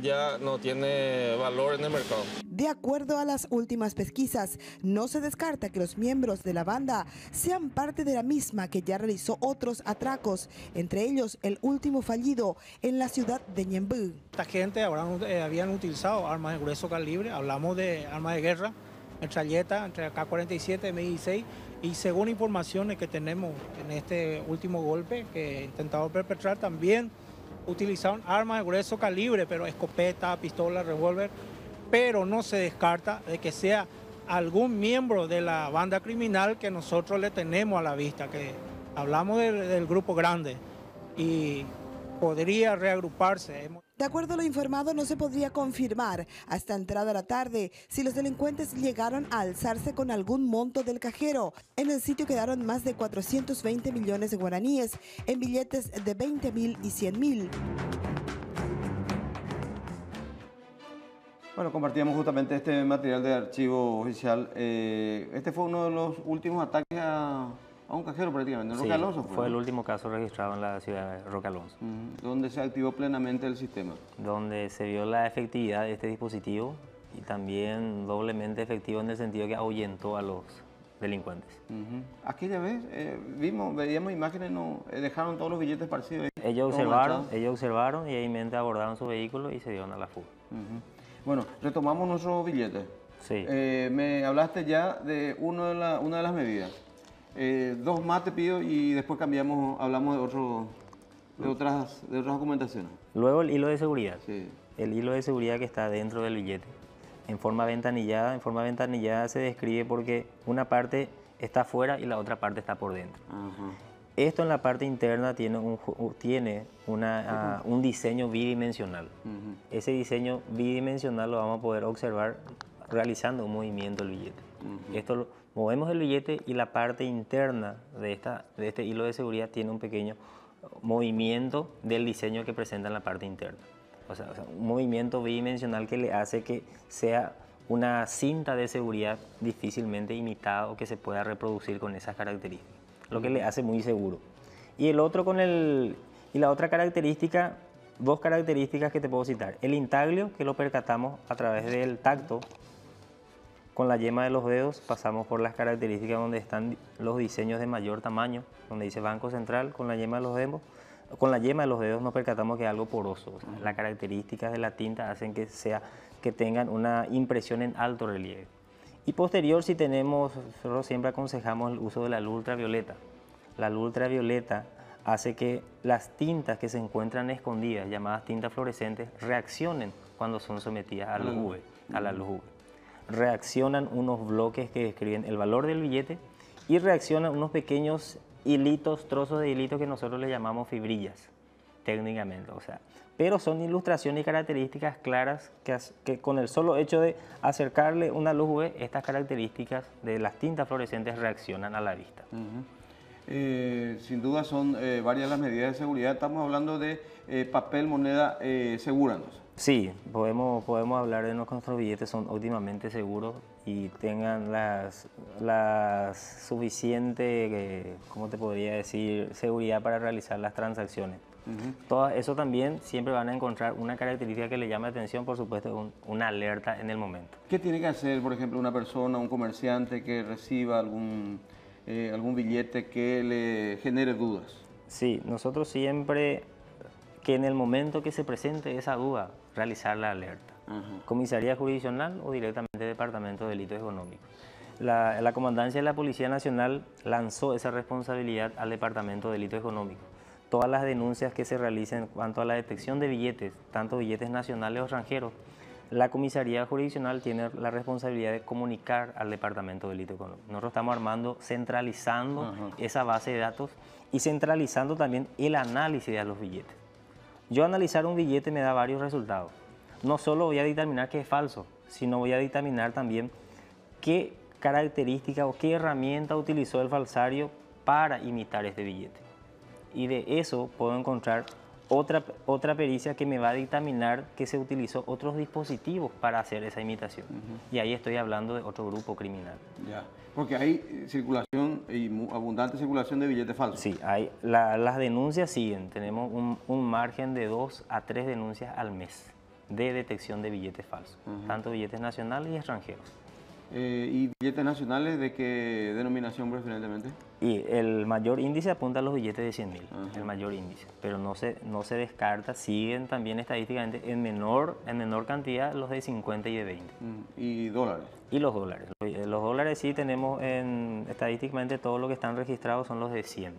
Speaker 13: ya no tienen valor en el mercado.
Speaker 7: De acuerdo a las últimas pesquisas, no se descarta que los miembros de la banda sean parte de la misma que ya realizó otros atracos, entre ellos el último fallido en la ciudad de Ñemby.
Speaker 12: Esta gente habían utilizado armas de grueso calibre, hablamos de armas de guerra, metralleta entre AK-47 y M16, y según informaciones que tenemos en este último golpe que intentaron perpetrar, también utilizaron armas de grueso calibre, pero escopeta, pistola, revólver, pero no se descarta de que sea algún miembro de la banda criminal que nosotros le tenemos a la vista, que hablamos del grupo grande y podría reagruparse.
Speaker 7: De acuerdo a lo informado, no se podría confirmar hasta entrada la tarde si los delincuentes llegaron a alzarse con algún monto del cajero. En el sitio quedaron más de 420 millones de guaraníes en billetes de 20.000 y 100.000.
Speaker 4: Bueno, compartíamos justamente este material de archivo oficial. Este fue uno de los últimos ataques a un cajero prácticamente, en Roque Alonso.
Speaker 5: Fue el último caso registrado en la ciudad de Roque Alonso.
Speaker 4: Donde se activó plenamente el sistema.
Speaker 5: Donde se vio la efectividad de este dispositivo y también doblemente efectivo en el sentido que ahuyentó a los delincuentes.
Speaker 4: Aquella vez veíamos imágenes, dejaron todos los billetes esparcidos.
Speaker 5: Ellos observaron y ahí mente abordaron su vehículo y se dieron a la fuga.
Speaker 4: Bueno, retomamos nuestros billetes.
Speaker 5: Sí.
Speaker 4: Me hablaste ya de una de las medidas. Dos más te pido y después hablamos de otras documentaciones.
Speaker 5: Luego el hilo de seguridad.
Speaker 4: Sí.
Speaker 5: El hilo de seguridad que está dentro del billete. En forma ventanillada. En forma ventanillada se describe porque una parte está afuera y la otra parte está por dentro. Esto en la parte interna tiene un diseño bidimensional. Ese diseño bidimensional lo vamos a poder observar realizando un movimiento del billete. Movemos el billete y la parte interna de este hilo de seguridad tiene un pequeño movimiento del diseño que presenta en la parte interna. O sea, un movimiento bidimensional que le hace que sea una cinta de seguridad difícilmente imitada o que se pueda reproducir con esas características, lo que le hace muy seguro. Y la otra característica, dos características que te puedo citar. El intaglio, que lo percatamos a través del tacto, con la yema de los dedos pasamos por las características donde están los diseños de mayor tamaño, donde dice Banco Central, con la yema de los dedos nos percatamos que es algo poroso. O sea, las características de la tinta hacen que tengan una impresión en alto relieve. Y posterior, nosotros siempre aconsejamos el uso de la luz ultravioleta. La luz ultravioleta hace que las tintas que se encuentran escondidas, llamadas tintas fluorescentes, reaccionen cuando son sometidas a la luz UV. Reaccionan unos bloques que describen el valor del billete y reaccionan unos pequeños hilitos, trozos de hilitos que nosotros le llamamos fibrillas, técnicamente. O sea, pero son ilustraciones y características claras que con el solo hecho de acercarle una luz UV, estas características de las tintas fluorescentes reaccionan a la vista.
Speaker 4: Sin duda son varias las medidas de seguridad. Estamos hablando de papel, moneda segura, ¿no?
Speaker 5: Sí, podemos hablar de nuestros billetes son óptimamente seguros y tengan la suficiente, ¿cómo te podría decir?, seguridad para realizar las transacciones. Todo eso también siempre van a encontrar una característica que le llama la atención, por supuesto, una alerta en el momento.
Speaker 4: ¿Qué tiene que hacer, por ejemplo, una persona, un comerciante que reciba algún billete que le genere dudas?
Speaker 5: Sí, nosotros siempre que en el momento que se presente esa duda, realizar la alerta. Comisaría Jurisdiccional o directamente Departamento de Delitos Económicos. La Comandancia de la Policía Nacional lanzó esa responsabilidad al Departamento de Delitos Económicos. Todas las denuncias que se realicen en cuanto a la detección de billetes, tanto billetes nacionales o extranjeros, la Comisaría Jurisdiccional tiene la responsabilidad de comunicar al Departamento de Delitos Económicos. Nosotros estamos centralizando esa base de datos y centralizando también el análisis de los billetes. Yo analizar un billete me da varios resultados. No solo voy a dictaminar que es falso, sino voy a dictaminar también qué característica o qué herramienta utilizó el falsario para imitar este billete. Y de eso puedo encontrar otra pericia que me va a dictaminar que se utilizó otros dispositivos para hacer esa imitación. Y ahí estoy hablando de otro grupo criminal.
Speaker 4: Ya, porque hay circulación y abundante circulación de billetes falsos.
Speaker 5: Sí, las denuncias siguen. Tenemos un margen de 2 a 3 denuncias al mes de detección de billetes falsos, tanto billetes nacionales y extranjeros.
Speaker 4: ¿Y billetes nacionales de qué denominación preferentemente?
Speaker 5: Y el mayor índice apunta a los billetes de 100.000, el mayor índice, pero no se descarta, siguen también estadísticamente en menor cantidad los de 50 y de 20.
Speaker 4: ¿Y dólares?
Speaker 5: Y los dólares. Los dólares sí tenemos estadísticamente todo lo que están registrados son los de 100,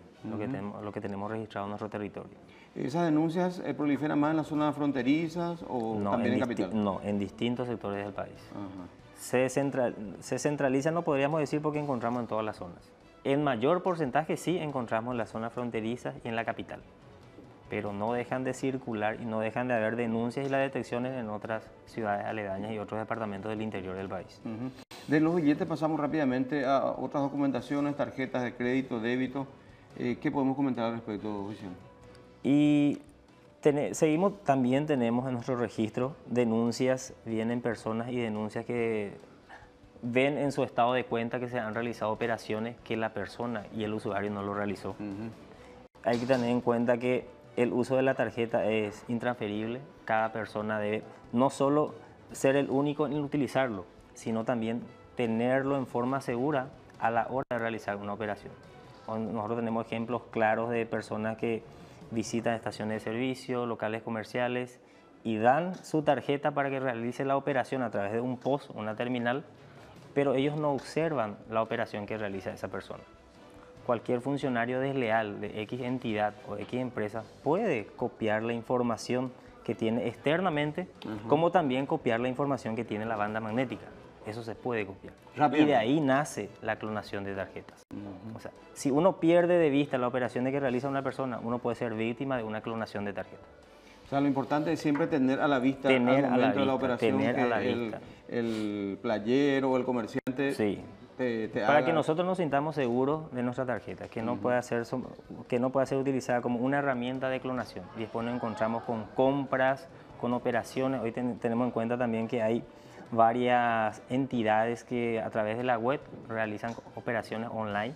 Speaker 5: lo que tenemos registrado en nuestro territorio.
Speaker 4: ¿Esas denuncias proliferan más en las zonas fronterizas o también en capital?
Speaker 5: No, en distintos sectores del país. Se centraliza, no podríamos decir, porque encontramos en todas las zonas. En mayor porcentaje sí encontramos en las zonas fronterizas y en la capital, pero no dejan de circular y no dejan de haber denuncias y las detecciones en otras ciudades aledañas y otros departamentos del interior del país.
Speaker 4: De los billetes pasamos rápidamente a otras documentaciones, tarjetas de crédito, débito. ¿Qué podemos comentar al respecto, Vicente?
Speaker 5: Y también tenemos en nuestro registro denuncias, vienen personas y denuncias que ven en su estado de cuenta que se han realizado operaciones que la persona y el usuario no lo realizó. Hay que tener en cuenta que el uso de la tarjeta es intransferible. Cada persona debe no solo ser el único en utilizarlo, sino también tenerlo en forma segura a la hora de realizar una operación. Nosotros tenemos ejemplos claros de personas que visitan estaciones de servicio, locales comerciales y dan su tarjeta para que realice la operación a través de un POS, una terminal, pero ellos no observan la operación que realiza esa persona. Cualquier funcionario desleal de X entidad o X empresa puede copiar la información que tiene externamente, como también copiar la información que tiene la banda magnética. Eso se puede copiar. Y de ahí nace la clonación de tarjetas. O sea, si uno pierde de vista la operación de que realiza una persona, uno puede ser víctima de una clonación de tarjeta.
Speaker 4: O sea, lo importante es siempre tener a la vista al momento de la operación que el playero o el comerciante
Speaker 5: para que nosotros nos sintamos seguros de nuestra tarjeta, que no pueda ser utilizada como una herramienta de clonación. Y después nos encontramos con compras, con operaciones. Hoy tenemos en cuenta también que hay varias entidades que a través de la web realizan operaciones online.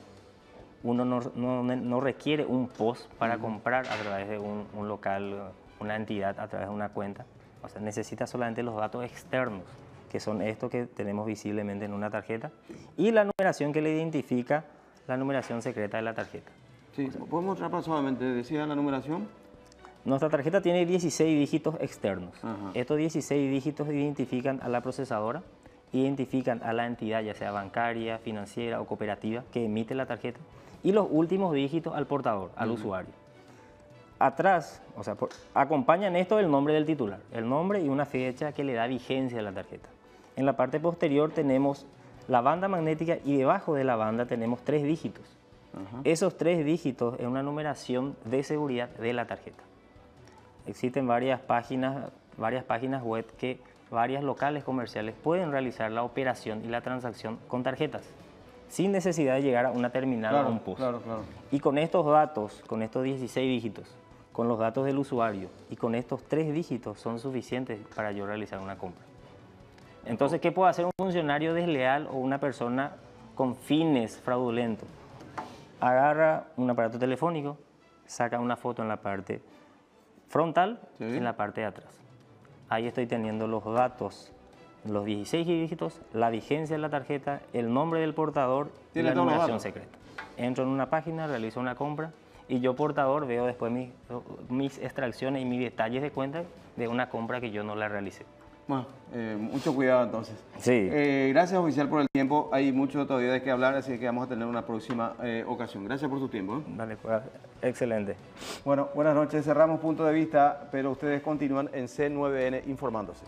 Speaker 5: Uno no requiere un POS para comprar a través de un local, una entidad, a través de una cuenta. O sea, necesita solamente los datos externos, que son estos que tenemos visiblemente en una tarjeta, y la numeración que le identifica la numeración secreta de la tarjeta.
Speaker 4: Sí, ¿podemos mostrar pasivamente? ¿Decía la numeración?
Speaker 5: Nuestra tarjeta tiene 16 dígitos externos. Estos 16 dígitos identifican a la procesadora, identifican a la entidad, ya sea bancaria, financiera o cooperativa, que emite la tarjeta, y los últimos dígitos al portador, al usuario. Atrás, o sea, acompañan esto el nombre del titular, el nombre y una fecha que le da vigencia a la tarjeta. En la parte posterior tenemos la banda magnética y debajo de la banda tenemos 3 dígitos. Esos 3 dígitos es una numeración de seguridad de la tarjeta. Existen varias páginas web que varios locales comerciales pueden realizar la operación y la transacción con tarjetas, sin necesidad de llegar a una terminal o un POS. Y con estos datos, con estos 16 dígitos, con los datos del usuario y con estos 3 dígitos son suficientes para yo realizar una compra. Entonces, ¿qué puede hacer un funcionario desleal o una persona con fines fraudulentos? Agarra un aparato telefónico, saca una foto en la parte frontal y en la parte de atrás. Ahí estoy teniendo los datos, los 16 dígitos, la vigencia de la tarjeta, el nombre del portador y la numeración secreta. Entro en una página, realizo una compra y yo, portador, veo después mis extracciones y mis detalles de cuenta de una compra que yo no la realicé.
Speaker 4: Bueno, mucho cuidado entonces.
Speaker 5: Sí.
Speaker 4: Gracias, oficial, por el tiempo. Hay mucho todavía de qué hablar, así que vamos a tener una próxima ocasión. Gracias por tu tiempo.
Speaker 5: Vale, pues, excelente.
Speaker 4: Bueno, buenas noches. Cerramos Punto de Vista, pero ustedes continúan en C9N informándose.